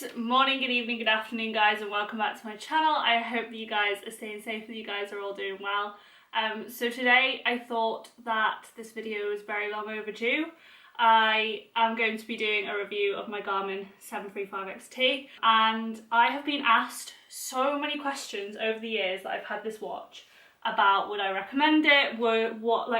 Good morning, good evening, good afternoon guys, and welcome back to my channel. I hope that you guys are staying safe and you guys are all doing well. So today I thought that this video was very long overdue. I am going to be doing a review of my Garmin 735XT, and I have been asked so many questions over the years that I've had this watch about would I recommend it,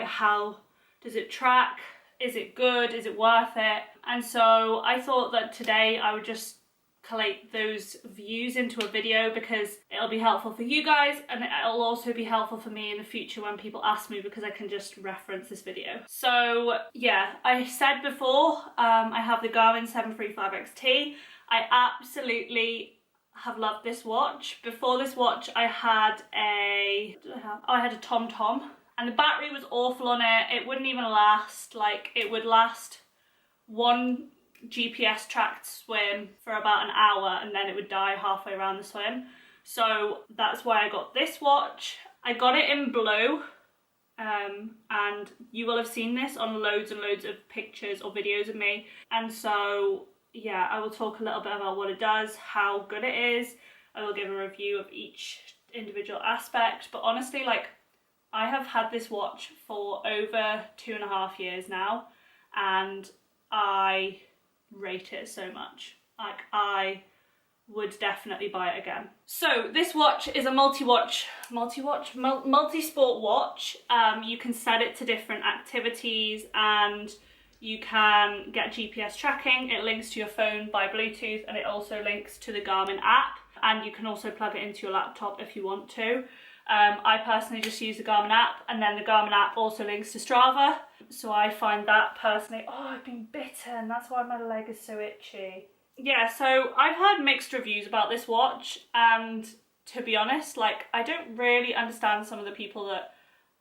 how does it track, is it good, is it worth it? And so I thought that today I would just collate those views into a video because it'll be helpful for you guys and it'll also be helpful for me in the future when people ask me, because I can just reference this video. So yeah, I said before, I have the Garmin 735XT. I absolutely have loved this watch. Before this watch I had a TomTom, and the battery was awful on it. It wouldn't even last, like it would last one GPS tracked swim for about an hour and then it would die halfway around the swim. So that's why I got this watch. I got it in blue, and you will have seen this on loads and loads of pictures or videos of me. And so yeah, I will talk a little bit about what it does, how good it is. I will give a review of each individual aspect, but honestly, like, I have had this watch for over 2.5 years now and I rate it so much. Like, I would definitely buy it again. So this watch is a multi-sport watch. You can set it to different activities and you can get GPS tracking. It links to your phone by Bluetooth and it also links to the Garmin app, and you can also plug it into your laptop if you want to. I personally just use the Garmin app, and then the Garmin app also links to Strava. So I find that personally, oh, I've been bitten, that's why my leg is so itchy. Yeah, so I've heard mixed reviews about this watch, and to be honest, like, I don't really understand some of the people that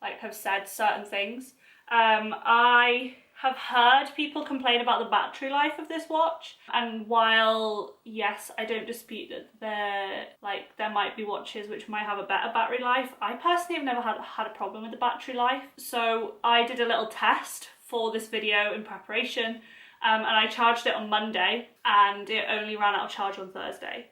like have said certain things. I have heard people complain about the battery life of this watch, and while yes, I don't dispute that there might be watches which might have a better battery life, I personally have never had a problem with the battery life. So I did a little test for this video in preparation, and I charged it on Monday and it only ran out of charge on Thursday,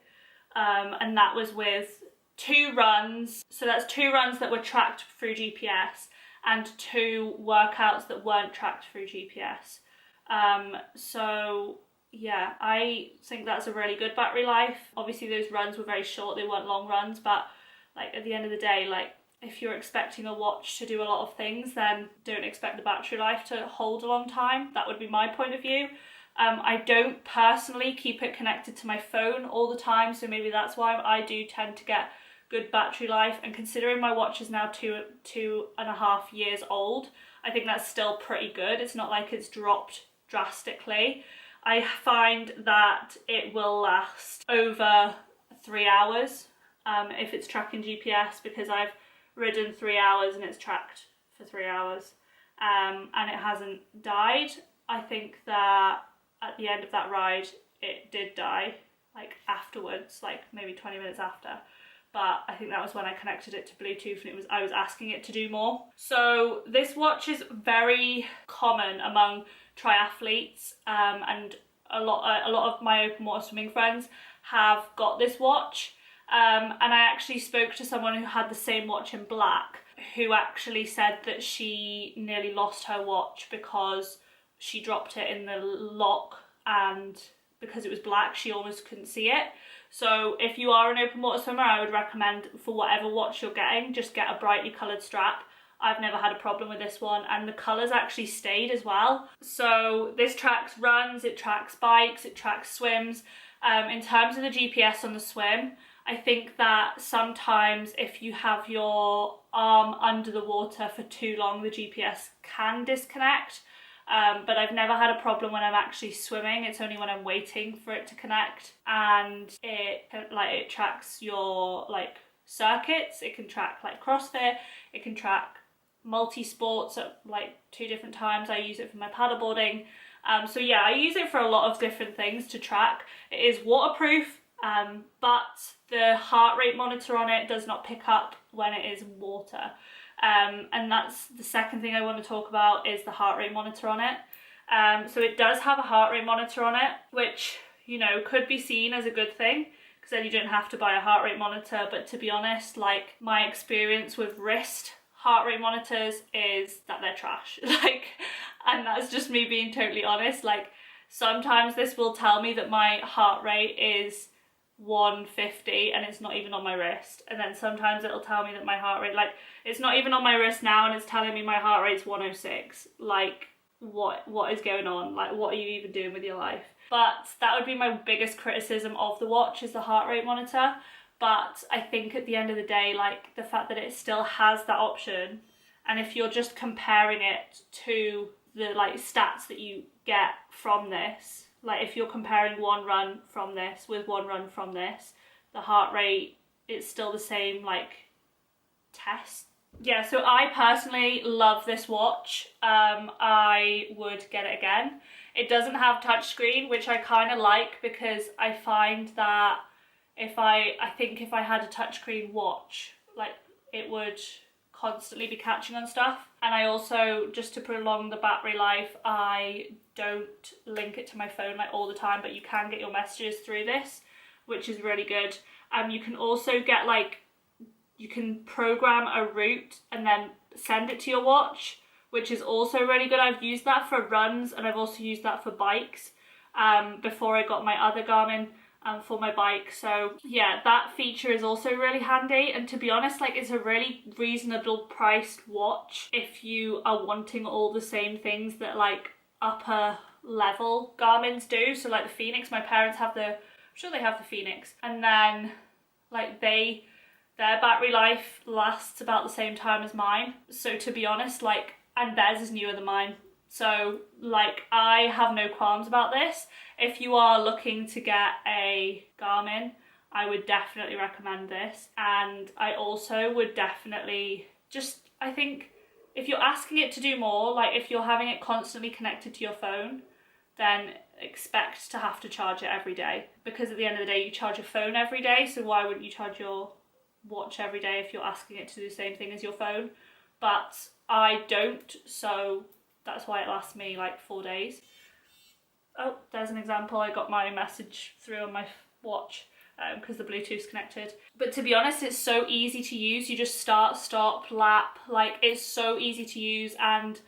and that was with 2 runs. So that's 2 runs that were tracked through GPS and 2 workouts that weren't tracked through GPS. So yeah, I think that's a really good battery life. Obviously those runs were very short, they weren't long runs, but like at the end of the day, like, if you're expecting a watch to do a lot of things, then don't expect the battery life to hold a long time. That would be my point of view. I don't personally keep it connected to my phone all the time, so maybe that's why I do tend to get good battery life. And considering my watch is now 2.5 years old, I think that's still pretty good. It's not like it's dropped drastically. I find that it will last over 3 hours if it's tracking GPS, because I've ridden 3 hours and it's tracked for 3 hours, and it hasn't died. I think that at the end of that ride it did die, like afterwards, like maybe 20 minutes after. But I think that was when I connected it to Bluetooth and I was asking it to do more. So this watch is very common among triathletes, and a lot of my open water swimming friends have got this watch. And I actually spoke to someone who had the same watch in black, who actually said that she nearly lost her watch because she dropped it in the lock, and because it was black she almost couldn't see it. So if you are an open water swimmer, I would recommend, for whatever watch you're getting, just get a brightly coloured strap. I've never had a problem with this one, and the colours actually stayed as well. So this tracks runs, it tracks bikes, it tracks swims. In terms of the GPS on the swim, I think that sometimes if you have your arm under the water for too long, the GPS can disconnect. But I've never had a problem when I'm actually swimming. It's only when I'm waiting for it to connect, and it tracks your like circuits. It can track like CrossFit, it can track multi-sports at like 2 different times. I use it for my paddleboarding. So yeah, I use it for a lot of different things to track. It is waterproof, but the heart rate monitor on it does not pick up when it is water. And that's the second thing I want to talk about, is the heart rate monitor on it. So it does have a heart rate monitor on it, which you know, could be seen as a good thing, because then you don't have to buy a heart rate monitor. But to be honest, like, my experience with wrist heart rate monitors is that they're trash. Like, and that's just me being totally honest. Like, sometimes this will tell me that my heart rate is 150 and it's not even on my wrist, and then sometimes it'll tell me that my heart rate, like, it's not even on my wrist now and it's telling me my heart rate's 106. Like, what is going on? Like, what are you even doing with your life? But that would be my biggest criticism of the watch, is the heart rate monitor. But I think at the end of the day, like, the fact that it still has that option, and if you're just comparing it to the, like, stats that you get from this, like, if you're comparing one run from this with one run from this, the heart rate, it's still the same, like, test. Yeah, so I personally love this watch. I would get it again. It doesn't have touchscreen, which I kind of like, because I find that I think if I had a touchscreen watch, like, it would constantly be catching on stuff. And I also, just to prolong the battery life, I don't link it to my phone like all the time, but you can get your messages through this, which is really good. You can also get, like, you can program a route and then send it to your watch, which is also really good. I've used that for runs, and I've also used that for bikes before I got my other Garmin for my bike. So yeah, that feature is also really handy. And to be honest, like, it's a really reasonable priced watch if you are wanting all the same things that, like, upper level Garmin's do. So, like, the Phoenix, my parents have I'm sure they have the Phoenix, and then, like, their battery life lasts about the same time as mine. So to be honest, like, and theirs is newer than mine. So, like, I have no qualms about this. If you are looking to get a Garmin, I would definitely recommend this. And I also would definitely I think if you're asking it to do more, like, if you're having it constantly connected to your phone, then expect to have to charge it every day. Because at the end of the day, you charge your phone every day, so why wouldn't you charge your watch every day if you're asking it to do the same thing as your phone? But I don't, so that's why it lasts me like 4 days. Oh, there's an example. I got my message through on my watch because the Bluetooth's connected. But to be honest, it's so easy to use. You just start, stop, lap. Like, it's so easy to use, and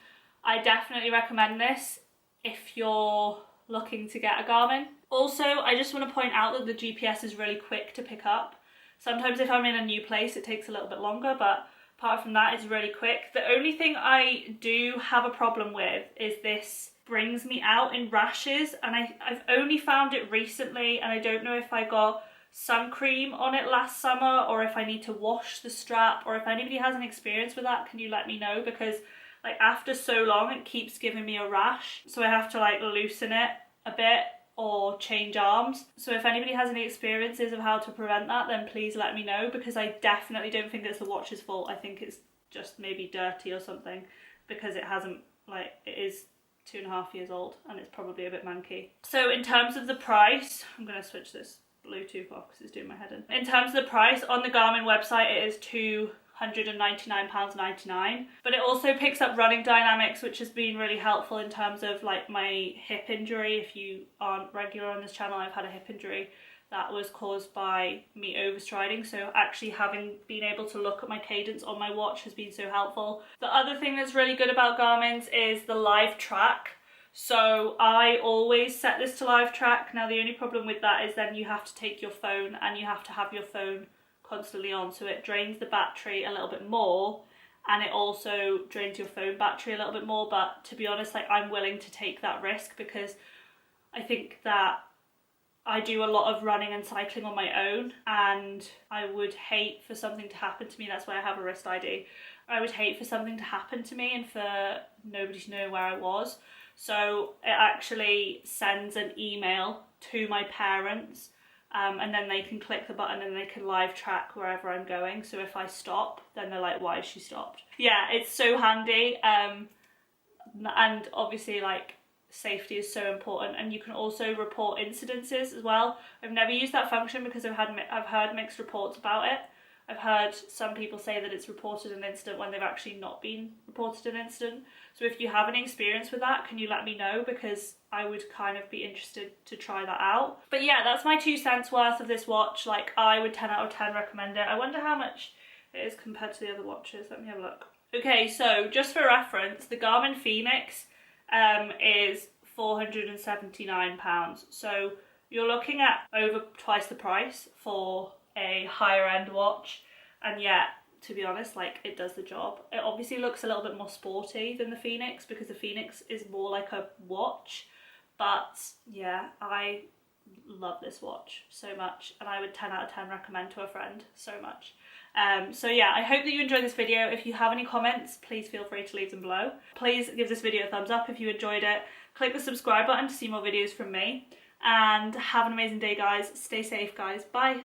I definitely recommend this if you're looking to get a Garmin. Also, I just want to point out that the GPS is really quick to pick up. Sometimes if I'm in a new place, it takes a little bit longer, but apart from that, it's really quick. The only thing I do have a problem with is this brings me out in rashes, and I've only found it recently, and I don't know if I got sun cream on it last summer or if I need to wash the strap, or if anybody has an experience with that, can you let me know? Because, like, after so long, it keeps giving me a rash, so I have to, like, loosen it a bit or change arms. So if anybody has any experiences of how to prevent that, then please let me know, because I definitely don't think it's the watch's fault. I think it's just maybe dirty or something, because it hasn't, like, it is 2.5 years old and it's probably a bit manky. So in terms of the price, I'm going to switch this Bluetooth off because it's doing my head in. In terms of the price, on the Garmin website it is £299.99, but it also picks up running dynamics, which has been really helpful in terms of, like, my hip injury. If you aren't regular on this channel, I've had a hip injury that was caused by me overstriding, so actually having been able to look at my cadence on my watch has been so helpful. The other thing that's really good about Garmin's is the live track. So I always set this to live track. Now the only problem with that is then you have to take your phone and you have to have your phone constantly on, so it drains the battery a little bit more, and it also drains your phone battery a little bit more. But to be honest, like, I'm willing to take that risk because I think that I do a lot of running and cycling on my own, and I would hate for something to happen to me. That's why I have a wrist ID. I would hate for something to happen to me and for nobody to know where I was. So it actually sends an email to my parents, and then they can click the button and they can live track wherever I'm going. So if I stop, then they're like, why has she stopped? Yeah, it's so handy. And obviously, like, safety is so important, and you can also report incidences as well. I've never used that function because I've heard mixed reports about it. I've heard some people say that it's reported an incident when they've actually not been reported an incident. So if you have any experience with that, can you let me know, because I would kind of be interested to try that out. But yeah, that's my 2 cents worth of this watch. Like, I would 10 out of 10 recommend it. I wonder how much it is compared to the other watches. Let me have a look. Okay, so just for reference, the Garmin Phoenix is £479. So you're looking at over twice the price for a higher end watch, and yet, to be honest, like, it does the job. It obviously looks a little bit more sporty than the Phoenix, because the Phoenix is more like a watch, but yeah, I love this watch so much, and I would 10 out of 10 recommend to a friend so much. So yeah, I hope that you enjoyed this video. If you have any comments, please feel free to leave them below. Please give this video a thumbs up if you enjoyed it. Click the subscribe button to see more videos from me, and have an amazing day, guys. Stay safe, guys. Bye.